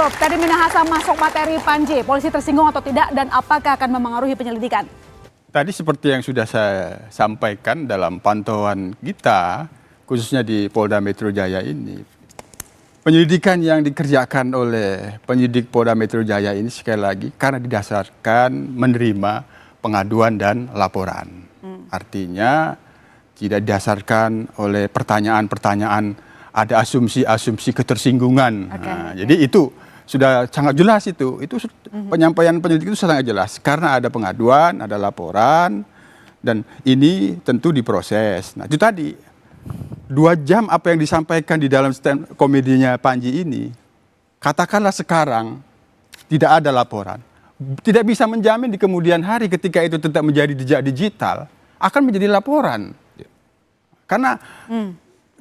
Yusuf, tadi Minahasa masuk materi Panji, polisi tersinggung atau tidak dan apakah akan memengaruhi penyelidikan? Tadi seperti yang sudah saya sampaikan dalam pantauan kita, khususnya di Polda Metro Jaya ini, penyelidikan yang dikerjakan oleh penyidik Polda Metro Jaya ini sekali lagi karena didasarkan menerima pengaduan dan laporan. Artinya tidak didasarkan oleh pertanyaan-pertanyaan, ada asumsi-asumsi ketersinggungan. Jadi itu sudah sangat jelas itu penyampaian penyelidik itu sangat jelas karena ada pengaduan, ada laporan, dan ini tentu diproses. Nah itu tadi 2 jam apa yang disampaikan di dalam stand komedinya Panji ini, katakanlah sekarang tidak ada laporan, tidak bisa menjamin di kemudian hari ketika itu tetap menjadi jejak digital akan menjadi laporan, karena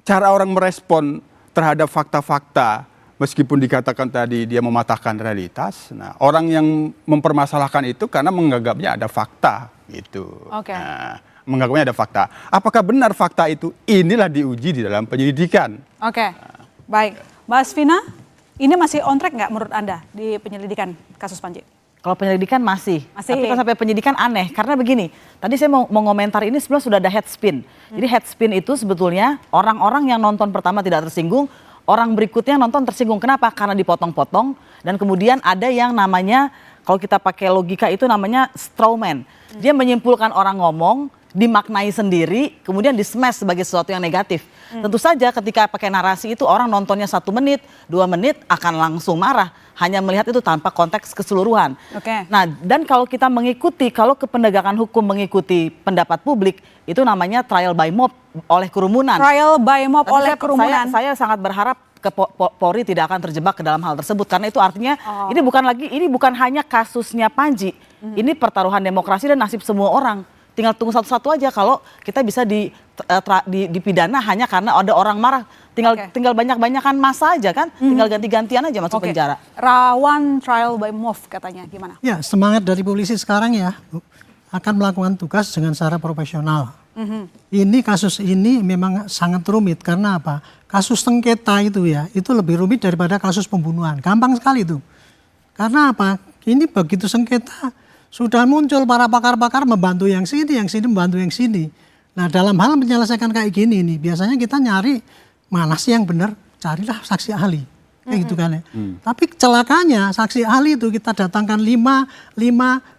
cara orang merespon terhadap fakta-fakta, meskipun dikatakan tadi dia mematahkan realitas, nah orang yang mempermasalahkan itu karena menganggapnya ada fakta gitu. Nah, menganggapnya ada fakta. Apakah benar fakta itu? Inilah diuji di dalam penyelidikan. Baik, Mbak Asvina, ini masih on track nggak menurut Anda di penyelidikan kasus Panji? Kalau penyelidikan masih. Tapi kalau sampai penyidikan aneh, karena begini, tadi saya mau ngomentar ini sebenarnya sudah ada head spin. Jadi head spin itu sebetulnya orang-orang yang nonton pertama tidak tersinggung, orang berikutnya nonton tersinggung. Kenapa? Karena dipotong-potong dan kemudian ada yang namanya, kalau kita pakai logika itu namanya straw man. Dia menyimpulkan orang ngomong, dimaknai sendiri, kemudian di-smash sebagai sesuatu yang negatif. Tentu saja ketika pakai narasi itu orang nontonnya 1 menit, 2 menit akan langsung marah. Hanya melihat itu tanpa konteks keseluruhan. Nah, dan kalau kita mengikuti, kalau kependegakan hukum mengikuti pendapat publik, itu namanya trial by mob oleh kerumunan. Trial by mob oleh kerumunan. Saya sangat berharap Polri tidak akan terjebak ke dalam hal tersebut, karena itu artinya ini bukan hanya kasusnya Panji, ini pertaruhan demokrasi dan nasib semua orang. Tinggal tunggu satu-satu aja kalau kita bisa dipidana hanya karena ada orang marah. Tinggal banyak-banyakan masa aja kan, tinggal ganti-gantian aja masuk penjara. Rawan trial by mob katanya, gimana? Ya, semangat dari polisi sekarang ya akan melakukan tugas dengan secara profesional. Ini kasus ini memang sangat rumit karena apa? Kasus sengketa itu ya, itu lebih rumit daripada kasus pembunuhan. Gampang sekali itu. Karena apa? Ini begitu sengketa sudah muncul para pakar-pakar membantu yang sini membantu yang sini. Nah, dalam hal menyelesaikan kayak gini nih, biasanya kita nyari mana sih yang benar, carilah saksi ahli. Kayak gitu kan ya. Tapi celakanya saksi ahli itu kita datangkan 5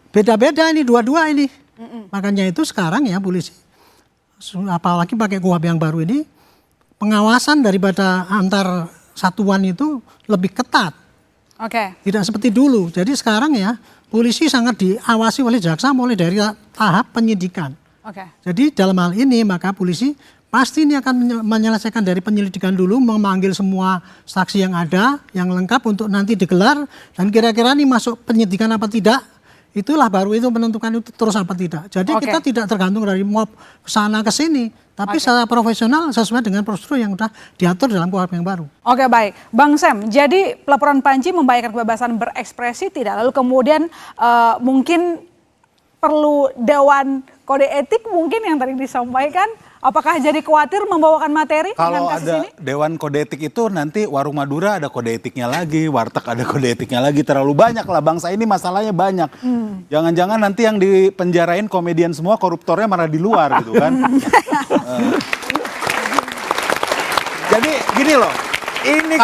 beda-beda ini, 2 ini. Makanya itu sekarang ya polisi, apalagi pakai KUHP yang baru ini, pengawasan daripada antar satuan itu lebih ketat. Tidak seperti dulu. Jadi sekarang ya polisi sangat diawasi oleh jaksa mulai dari tahap penyidikan. Jadi dalam hal ini maka polisi pasti ini akan menyelesaikan dari penyelidikan dulu, memanggil semua saksi yang ada, yang lengkap untuk nanti digelar, dan kira-kira ini masuk penyidikan apa tidak, itulah baru itu menentukan itu terus apa tidak. Jadi kita tidak tergantung dari mob kesana ke sini, tapi secara profesional sesuai dengan prosedur yang sudah diatur dalam KUHP yang baru. Baik. Bang Sam, jadi pelaporan Panji membahayakan kebebasan berekspresi tidak? Lalu kemudian mungkin perlu Dewan Kode Etik mungkin yang tadi disampaikan? Apakah jadi khawatir membawakan materi dengan kasus ini? Kalau ada Dewan Kode Etik itu nanti Warung Madura ada kode etiknya lagi, Warteg ada kode etiknya lagi, terlalu banyak lah, bangsa ini masalahnya banyak. Jangan-jangan nanti yang dipenjarain komedian semua, koruptornya malah di luar gitu kan. Jadi gini loh, ini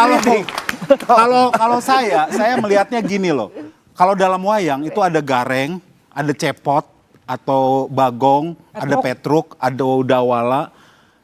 kalau saya melihatnya gini loh. Kalau dalam wayang itu ada gareng, ada cepot, atau bagong, ada petruk, ada udawala,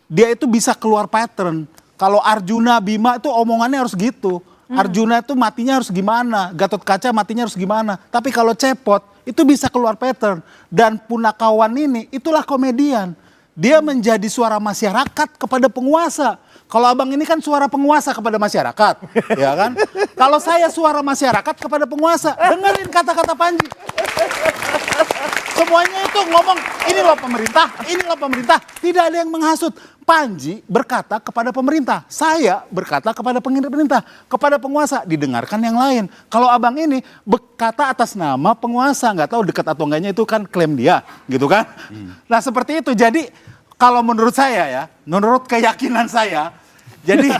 dia itu bisa keluar pattern. Kalau Arjuna, Bima itu omongannya harus gitu. Arjuna itu matinya harus gimana, Gatot Kaca matinya harus gimana. Tapi kalau cepot itu bisa keluar pattern. Dan Punakawan ini itulah komedian. Dia menjadi suara masyarakat kepada penguasa. Kalau abang ini kan suara penguasa kepada masyarakat, ya kan? Kalau saya suara masyarakat kepada penguasa, dengerin kata-kata Panji. Semuanya itu ngomong, ini loh pemerintah, tidak ada yang menghasut. Panji berkata kepada pemerintah, saya berkata kepada pemerintah, kepada penguasa, didengarkan yang lain. Kalau abang ini berkata atas nama penguasa, nggak tahu dekat atau enggaknya itu kan klaim dia, gitu kan? Nah seperti itu, jadi kalau menurut saya ya, menurut keyakinan saya, jadi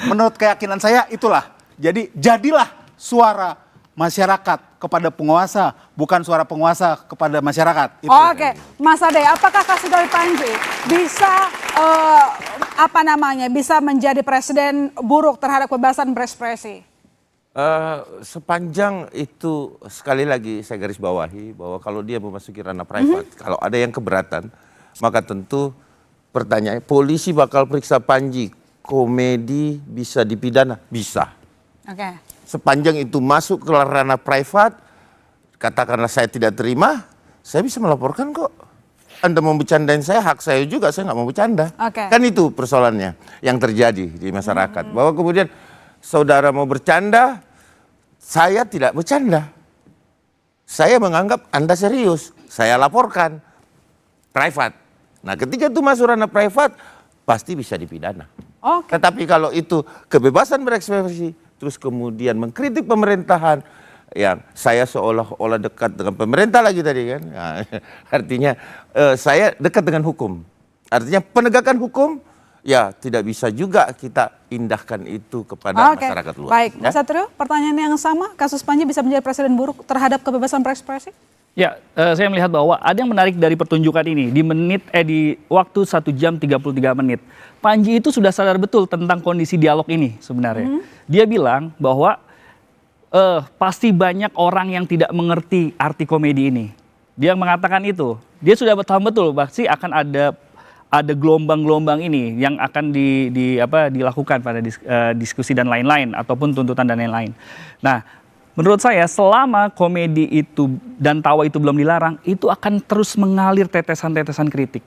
menurut keyakinan saya itulah. Jadi jadilah suara masyarakat kepada penguasa, bukan suara penguasa kepada masyarakat. Itu. Oke, Mas Ade, apakah kasus dari Panji bisa bisa menjadi presiden buruk terhadap kebebasan berekspresi? Sepanjang itu sekali lagi saya garis bawahi bahwa kalau dia memasuki ranah privat, kalau ada yang keberatan, maka tentu pertanyaannya polisi bakal periksa Panji, komedi bisa dipidana? Bisa. Oke. Sepanjang itu masuk ke ranah privat, katakanlah saya tidak terima, saya bisa melaporkan kok. Anda mau bercandain saya, hak saya juga, saya nggak mau bercanda. Oke. Kan itu persoalannya yang terjadi di masyarakat. Bahwa kemudian saudara mau bercanda, saya tidak bercanda. Saya menganggap Anda serius, saya laporkan. Private. Nah ketika itu masuk ranah privat, pasti bisa dipidana. Oke. Tetapi kalau itu kebebasan berekspresi, terus kemudian mengkritik pemerintahan, yang saya seolah-olah dekat dengan pemerintah lagi tadi kan. Nah, artinya saya dekat dengan hukum. Artinya penegakan hukum ya tidak bisa juga kita indahkan itu kepada masyarakat luas. Baik, Mas Satrio, pertanyaan yang sama, kasus Panji bisa menjadi presiden buruk terhadap kebebasan berekspresi? Ya, saya melihat bahwa ada yang menarik dari pertunjukan ini. Di waktu 1 jam 33 menit. Panji itu sudah sadar betul tentang kondisi dialog ini sebenarnya. Dia bilang bahwa pasti banyak orang yang tidak mengerti arti komedi ini. Dia mengatakan itu. Dia sudah paham betul pasti akan ada gelombang-gelombang ini yang akan dilakukan pada diskusi dan lain-lain ataupun tuntutan dan lain-lain. Nah, menurut saya selama komedi itu dan tawa itu belum dilarang, itu akan terus mengalir tetesan-tetesan kritik.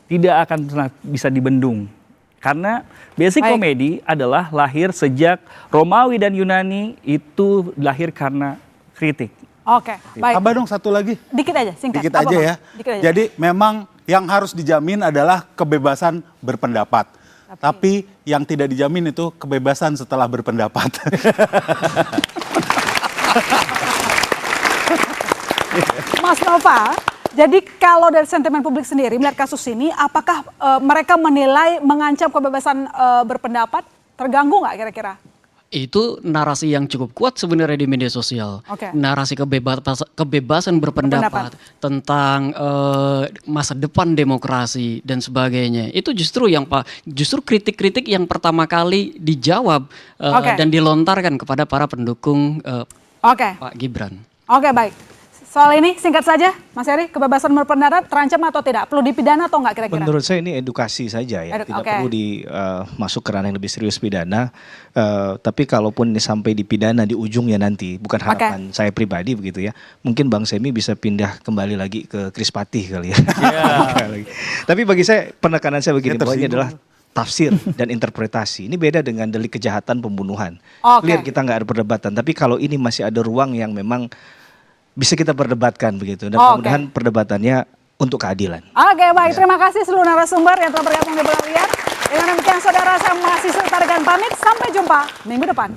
Tidak akan pernah bisa dibendung. Karena basic komedi adalah lahir sejak Romawi dan Yunani, itu lahir karena kritik. Oke, baik. Tambah dong satu lagi. Dikit aja, singkat. Dikit aja ya. Dikit aja. Jadi memang yang harus dijamin adalah kebebasan berpendapat. Tapi yang tidak dijamin itu kebebasan setelah berpendapat. Mas Nova, jadi kalau dari sentimen publik sendiri melihat kasus ini, apakah mereka menilai mengancam kebebasan berpendapat? Terganggu nggak kira-kira? Itu narasi yang cukup kuat sebenarnya di media sosial. Oke. Narasi kebebasan berpendapat tentang masa depan demokrasi dan sebagainya. Itu justru kritik-kritik yang pertama kali dijawab dan dilontarkan kepada para pendukung Pak Gibran. Oke, baik. Soal ini singkat saja, Mas Heri, kebebasan berpendapat terancam atau tidak? Perlu dipidana atau enggak kira-kira? Menurut saya ini edukasi saja ya, tidak perlu masuk ke ranah yang lebih serius pidana. Tapi kalaupun ini sampai dipidana di ujungnya nanti, bukan harapan saya pribadi begitu ya. Mungkin Bang Semi bisa pindah kembali lagi ke Krispatih kali ya. Tapi bagi saya penekanan saya begini, bahwa ini adalah tafsir dan interpretasi. Ini beda dengan delik kejahatan pembunuhan. Clear kita nggak ada perdebatan. Tapi kalau ini masih ada ruang yang memang bisa kita perdebatkan begitu, dan mudah-mudahan perdebatannya untuk keadilan. Oke, baik. Terima kasih seluruh narasumber yang telah bergabung di Bola Liar. Dengan demikian saudara, saya masih Sultan pamit. Sampai jumpa minggu depan.